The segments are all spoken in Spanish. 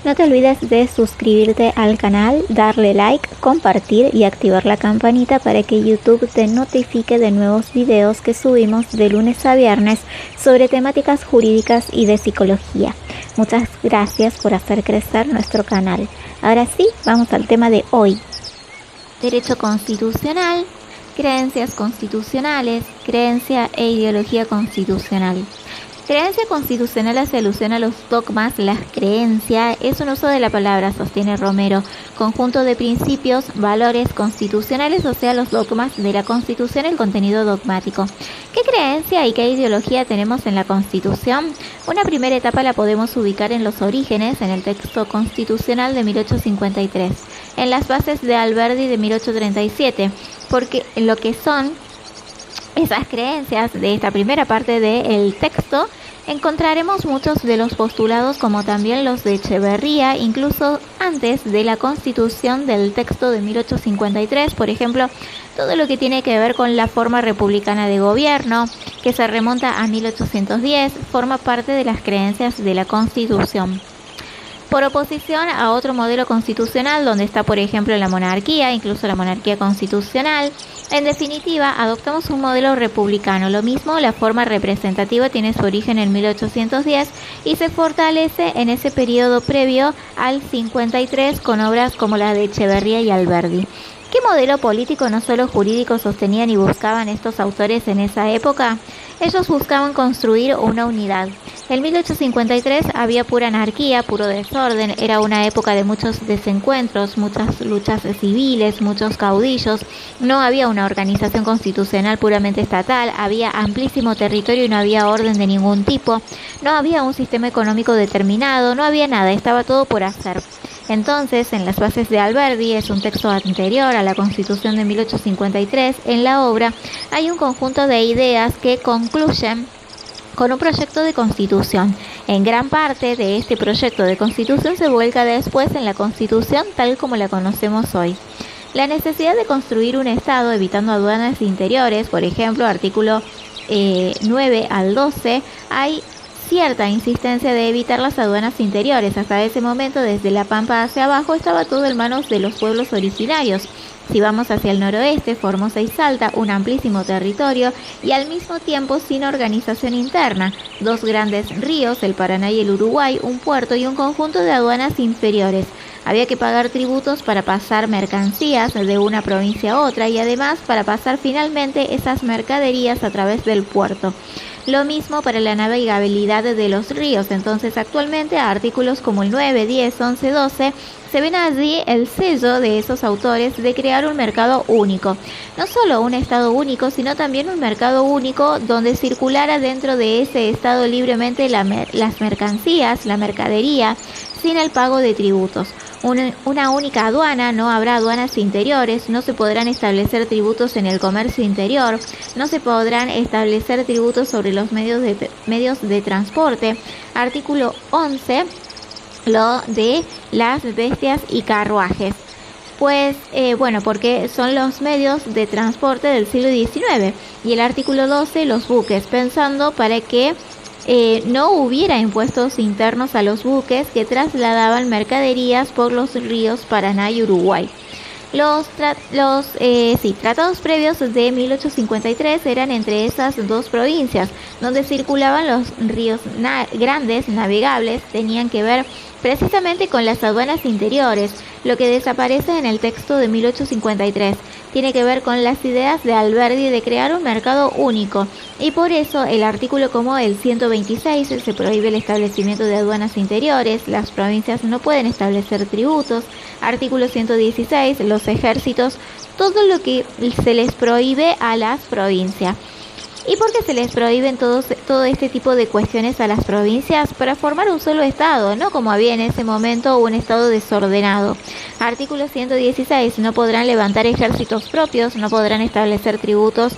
No te olvides de suscribirte al canal, darle like, compartir y activar la campanita para que YouTube te notifique de nuevos videos que subimos de lunes a viernes sobre temáticas jurídicas y de psicología. Muchas gracias por hacer crecer nuestro canal. Ahora sí, vamos al tema de hoy. Derecho constitucional, creencias constitucionales, creencia e ideología constitucional. Creencia constitucional hace alusión a los dogmas. La creencia es un uso de la palabra, sostiene Romero, conjunto de principios, valores constitucionales, o sea, los dogmas de la Constitución, el contenido dogmático. ¿Qué creencia y qué ideología tenemos en la Constitución? Una primera etapa la podemos ubicar en los orígenes, en el texto constitucional de 1853, en las bases de Alberdi de 1837, porque lo que son esas creencias de esta primera parte del texto, encontraremos muchos de los postulados como también los de Echeverría, incluso antes de la constitución del texto de 1853, por ejemplo, todo lo que tiene que ver con la forma republicana de gobierno, que se remonta a 1810, forma parte de las creencias de la Constitución. Por oposición a otro modelo constitucional donde está, por ejemplo, la monarquía, incluso la monarquía constitucional. En definitiva, adoptamos un modelo republicano. Lo mismo, la forma representativa tiene su origen en 1810 y se fortalece en ese periodo previo al 53 con obras como la de Echeverría y Alberdi. ¿Qué modelo político, no solo jurídico, sostenían y buscaban estos autores en esa época? Ellos buscaban construir una unidad. En 1853 había pura anarquía, puro desorden, era una época de muchos desencuentros, muchas luchas civiles, muchos caudillos, no había una organización constitucional puramente estatal, había amplísimo territorio y no había orden de ningún tipo, no había un sistema económico determinado, no había nada, estaba todo por hacer. Entonces, en las bases de Alberdi, es un texto anterior a la Constitución de 1853, en la obra hay un conjunto de ideas que concluyen con un proyecto de constitución. En gran parte de este proyecto de constitución se vuelca después en la Constitución tal como la conocemos hoy. La necesidad de construir un Estado evitando aduanas interiores, por ejemplo, artículo 9 al 12, hay cierta insistencia de evitar las aduanas interiores. Hasta ese momento, desde La Pampa hacia abajo, estaba todo en manos de los pueblos originarios. Si vamos hacia el noroeste, Formosa y Salta, un amplísimo territorio y al mismo tiempo sin organización interna. Dos grandes ríos, el Paraná y el Uruguay, un puerto y un conjunto de aduanas inferiores. Había que pagar tributos para pasar mercancías de una provincia a otra y además para pasar finalmente esas mercaderías a través del puerto. Lo mismo para la navegabilidad de los ríos. Entonces, actualmente, a artículos como el 9, 10, 11, 12, se ven allí el sello de esos autores de crear un mercado único. No solo un Estado único, sino también un mercado único donde circulara dentro de ese Estado libremente las mercancías, la mercadería, sin el pago de tributos. Una única aduana, no habrá aduanas interiores, no se podrán establecer tributos en el comercio interior, no se podrán establecer tributos sobre los medios de transporte. Artículo 11, lo de las bestias y carruajes. Pues, porque son los medios de transporte del siglo XIX. Y el artículo 12, los buques, pensando para que no hubiera impuestos internos a los buques que trasladaban mercaderías por los ríos Paraná y Uruguay. Los tratados previos de 1853 eran entre esas dos provincias, donde circulaban los ríos grandes, navegables, tenían que ver precisamente con las aduanas interiores. Lo que desaparece en el texto de 1853 tiene que ver con las ideas de Alberdi de crear un mercado único, y por eso el artículo como el 126 se prohíbe el establecimiento de aduanas interiores, las provincias no pueden establecer tributos. Artículo 116, los ejércitos, todo lo que se les prohíbe a las provincias. ¿Y por qué se les prohíben todo este tipo de cuestiones a las provincias? Para formar un solo Estado, no como había en ese momento un Estado desordenado. Artículo 116, no podrán levantar ejércitos propios, no podrán establecer tributos,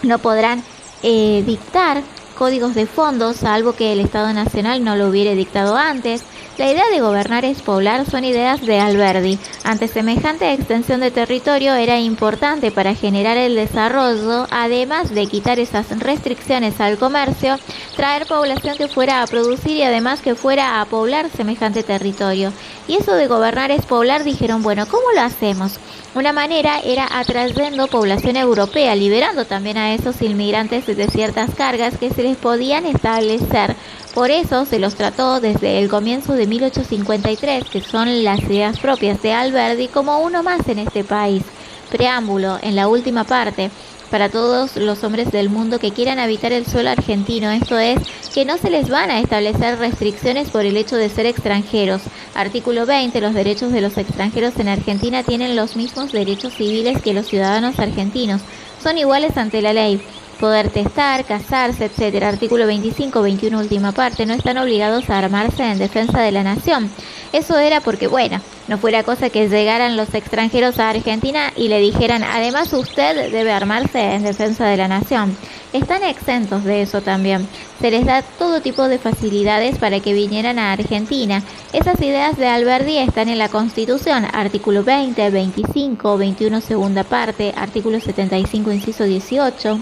no podrán dictar códigos de fondos, salvo que el Estado Nacional no lo hubiera dictado antes. La idea de gobernar es poblar son ideas de Alberdi. Ante semejante extensión de territorio era importante para generar el desarrollo, además de quitar esas restricciones al comercio, traer población que fuera a producir y además que fuera a poblar semejante territorio. Y eso de gobernar es poblar, dijeron, bueno, ¿cómo lo hacemos? Una manera era atrayendo población europea, liberando también a esos inmigrantes de ciertas cargas que se les podían establecer. Por eso se los trató desde el comienzo de 1853, que son las ideas propias de Alberdi, como uno más en este país. Preámbulo, en la última parte. Para todos los hombres del mundo que quieran habitar el suelo argentino, esto es, que no se les van a establecer restricciones por el hecho de ser extranjeros. Artículo 20. Los derechos de los extranjeros en Argentina tienen los mismos derechos civiles que los ciudadanos argentinos. Son iguales ante la ley. Poder testar, casarse, etc. Artículo 25, 21, última parte. No están obligados a armarse en defensa de la nación. Eso era porque, bueno, no fuera cosa que llegaran los extranjeros a Argentina y le dijeran, además usted debe armarse en defensa de la nación. Están exentos de eso también. Se les da todo tipo de facilidades para que vinieran a Argentina. Esas ideas de Alberdi están en la Constitución. Artículo 20, 25, 21, segunda parte. Artículo 75, inciso 18.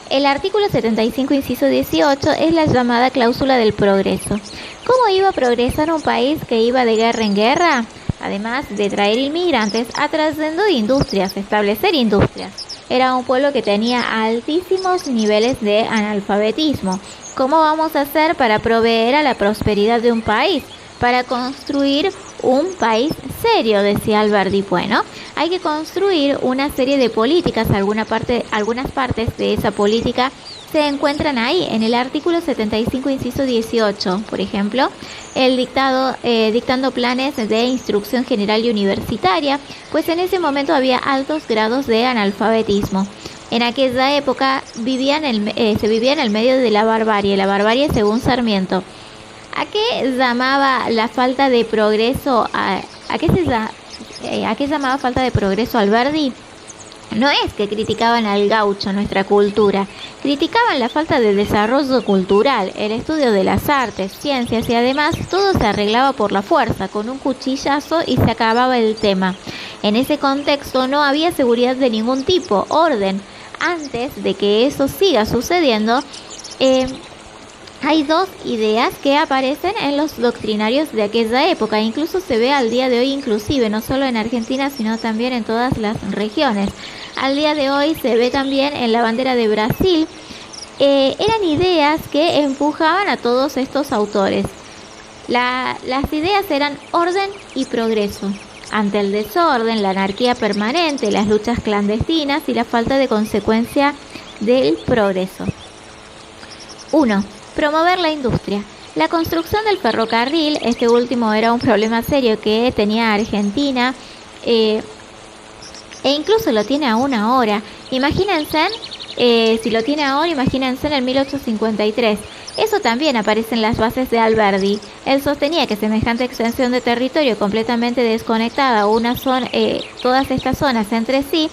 El artículo 75, inciso 18, es la llamada cláusula del progreso. ¿Cómo iba a progresar un país que iba de guerra en guerra? Además de traer inmigrantes, atrayendo industrias, establecer industrias. Era un pueblo que tenía altísimos niveles de analfabetismo. ¿Cómo vamos a hacer para proveer a la prosperidad de un país? Para construir un país serio, decía Alberdi. Bueno, hay que construir una serie de políticas, algunas partes de esa política se encuentran ahí, en el artículo 75, inciso 18, por ejemplo, dictando planes de instrucción general y universitaria, pues en ese momento había altos grados de analfabetismo. En aquella época se vivía en el medio de la barbarie según Sarmiento. ¿A qué llamaba la falta de progreso? ¿A qué llamaba falta de progreso Alberdi? No es que criticaban al gaucho, nuestra cultura, criticaban la falta de desarrollo cultural, el estudio de las artes, ciencias y además todo se arreglaba por la fuerza, con un cuchillazo y se acababa el tema. En ese contexto no había seguridad de ningún tipo, orden. Antes de que eso siga sucediendo, hay dos ideas que aparecen en los doctrinarios de aquella época, incluso se ve al día de hoy, inclusive, no solo en Argentina, sino también en todas las regiones. Al día de hoy se ve también en la bandera de Brasil. Eran ideas que empujaban a todos estos autores. Las ideas eran orden y progreso. Ante el desorden, la anarquía permanente, las luchas clandestinas y la falta de consecuencia del progreso. 1. Promover la industria. La construcción del ferrocarril, este último era un problema serio que tenía Argentina e incluso lo tiene aún ahora. Imagínense, si lo tiene ahora, imagínense en el 1853. Eso también aparece en las bases de Alberdi. Él sostenía que semejante extensión de territorio completamente desconectada, todas estas zonas entre sí,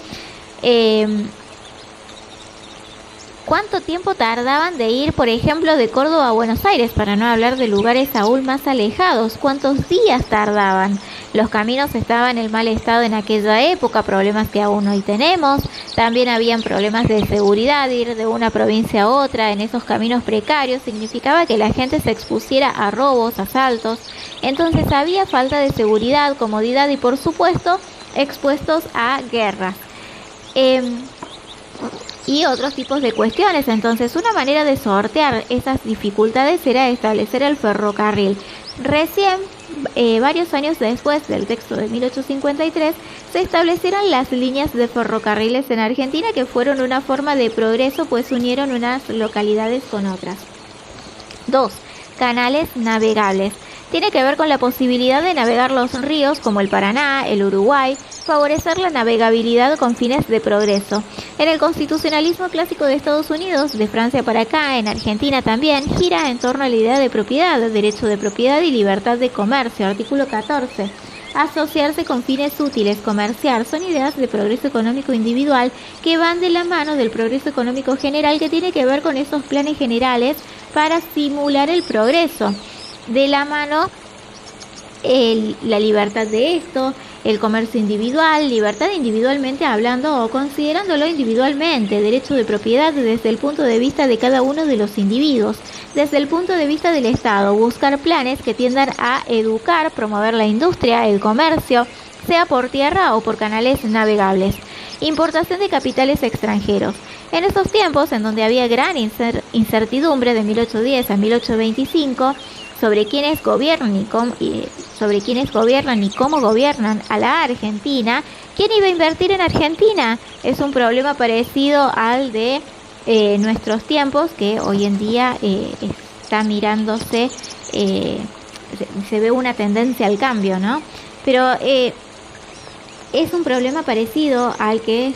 ¿cuánto tiempo tardaban de ir, por ejemplo, de Córdoba a Buenos Aires, para no hablar de lugares aún más alejados? ¿Cuántos días tardaban? Los caminos estaban en mal estado en aquella época, problemas que aún hoy tenemos. También habían problemas de seguridad, ir de una provincia a otra en esos caminos precarios significaba que la gente se expusiera a robos, asaltos. Entonces había falta de seguridad, comodidad y, por supuesto, expuestos a guerras. Y otros tipos de cuestiones. Entonces, una manera de sortear esas dificultades era establecer el ferrocarril. Recién, varios años después del texto de 1853, se establecieron las líneas de ferrocarriles en Argentina, que fueron una forma de progreso, pues unieron unas localidades con otras. 2. Canales navegables. Tiene que ver con la posibilidad de navegar los ríos como el Paraná, el Uruguay, favorecer la navegabilidad con fines de progreso. En el constitucionalismo clásico de Estados Unidos, de Francia para acá, en Argentina también, gira en torno a la idea de propiedad, derecho de propiedad y libertad de comercio, artículo 14. asociarse con fines útiles, comerciar. Son ideas de progreso económico individual que van de la mano del progreso económico general, que tiene que ver con esos planes generales para simular el progreso. De la mano la libertad de esto, el comercio individual, libertad individualmente hablando o considerándolo individualmente, derecho de propiedad desde el punto de vista de cada uno de los individuos, desde el punto de vista del Estado, buscar planes que tiendan a educar, promover la industria, el comercio, sea por tierra o por canales navegables. Importación de capitales extranjeros. En estos tiempos, en donde había gran incertidumbre de 1810 a 1825, sobre quiénes gobiernan y cómo gobiernan a la Argentina, ¿quién iba a invertir en Argentina? Es un problema parecido al de nuestros tiempos, que hoy en día está mirándose, se ve una tendencia al cambio, ¿no? Pero es un problema parecido al que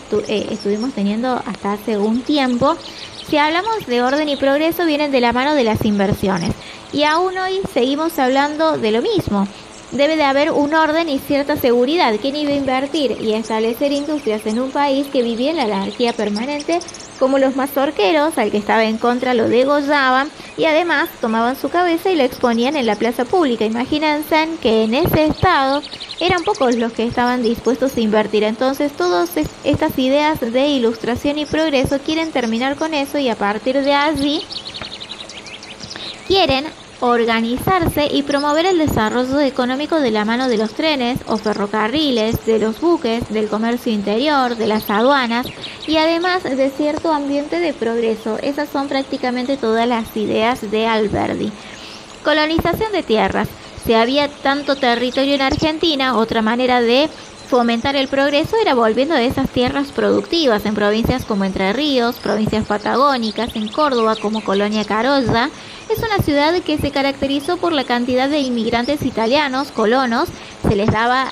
estuvimos teniendo hasta hace un tiempo. Si hablamos de orden y progreso, vienen de la mano de las inversiones. Y aún hoy seguimos hablando de lo mismo. Debe de haber un orden y cierta seguridad. ¿Quién iba a invertir y establecer industrias en un país que vivía en la anarquía permanente? Como los mazorqueros, al que estaba en contra lo degollaban y además tomaban su cabeza y lo exponían en la plaza pública. Imagínense que en ese estado eran pocos los que estaban dispuestos a invertir. Entonces todas estas ideas de ilustración y progreso quieren terminar con eso, y a partir de allí quieren organizarse y promover el desarrollo económico de la mano de los trenes o ferrocarriles, de los buques, del comercio interior, de las aduanas y además de cierto ambiente de progreso. Esas son prácticamente todas las ideas de Alberdi. Colonización de tierras. Si había tanto territorio en Argentina, otra manera de fomentar el progreso era volviendo a esas tierras productivas en provincias como Entre Ríos, provincias patagónicas, en Córdoba como Colonia Carolla. Es una ciudad que se caracterizó por la cantidad de inmigrantes italianos, colonos. Se les daba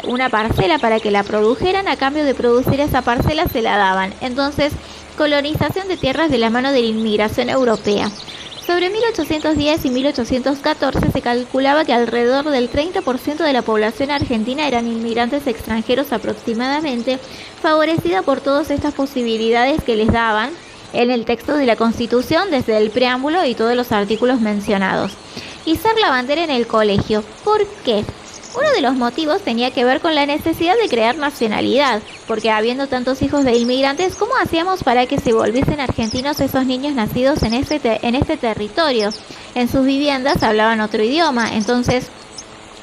una parcela para que la produjeran, a cambio de producir esa parcela se la daban. Entonces, colonización de tierras de la mano de la inmigración europea. Sobre 1810 y 1814 se calculaba que alrededor del 30% de la población argentina eran inmigrantes extranjeros aproximadamente, favorecida por todas estas posibilidades que les daban en el texto de la Constitución, desde el preámbulo y todos los artículos mencionados. Izar la bandera en el colegio. ¿Por qué? Uno de los motivos tenía que ver con la necesidad de crear nacionalidad, porque habiendo tantos hijos de inmigrantes, ¿cómo hacíamos para que se volviesen argentinos esos niños nacidos en este territorio? En sus viviendas hablaban otro idioma, entonces,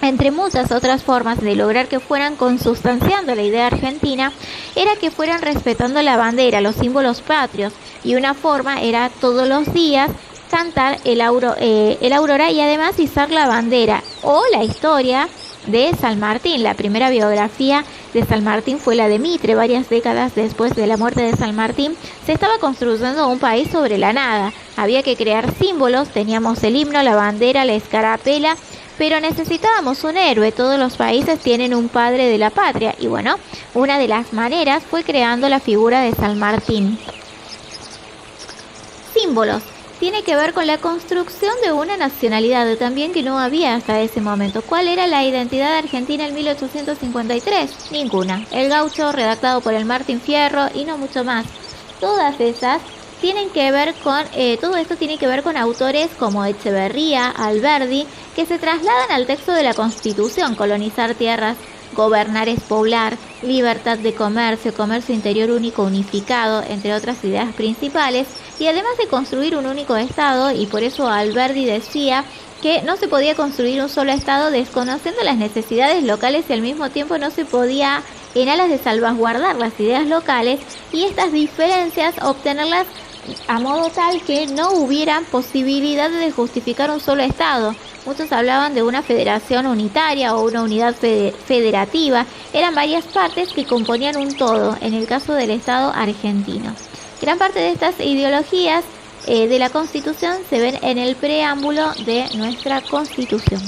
entre muchas otras formas de lograr que fueran consubstanciando la idea argentina, era que fueran respetando la bandera, los símbolos patrios, y una forma era todos los días cantar el Aurora y además izar la bandera o la historia de San Martín. La primera biografía de San Martín fue la de Mitre. Varias décadas después de la muerte de San Martín, se estaba construyendo un país sobre la nada. Había que crear símbolos, teníamos el himno, la bandera, la escarapela, pero necesitábamos un héroe. Todos los países tienen un padre de la patria y bueno, una de las maneras fue creando la figura de San Martín. Símbolos. Tiene que ver con la construcción de una nacionalidad también que no había hasta ese momento. ¿Cuál era la identidad argentina en 1853? Ninguna. El gaucho, redactado por el Martín Fierro y no mucho más. Todas esas tienen que ver con, todo esto tiene que ver con autores como Echeverría, Alberdi, que se trasladan al texto de la Constitución: colonizar tierras, gobernar es poblar, libertad de comercio, comercio interior único unificado, entre otras ideas principales, y además de construir un único Estado. Y por eso Alberdi decía que no se podía construir un solo Estado desconociendo las necesidades locales y al mismo tiempo no se podía, en alas de salvaguardar las ideas locales y estas diferencias, obtenerlas a modo tal que no hubieran posibilidad de justificar un solo Estado. Muchos hablaban de una federación unitaria o una unidad federativa. Eran varias partes que componían un todo, en el caso del Estado argentino. Gran parte de estas ideologías de la Constitución se ven en el preámbulo de nuestra Constitución.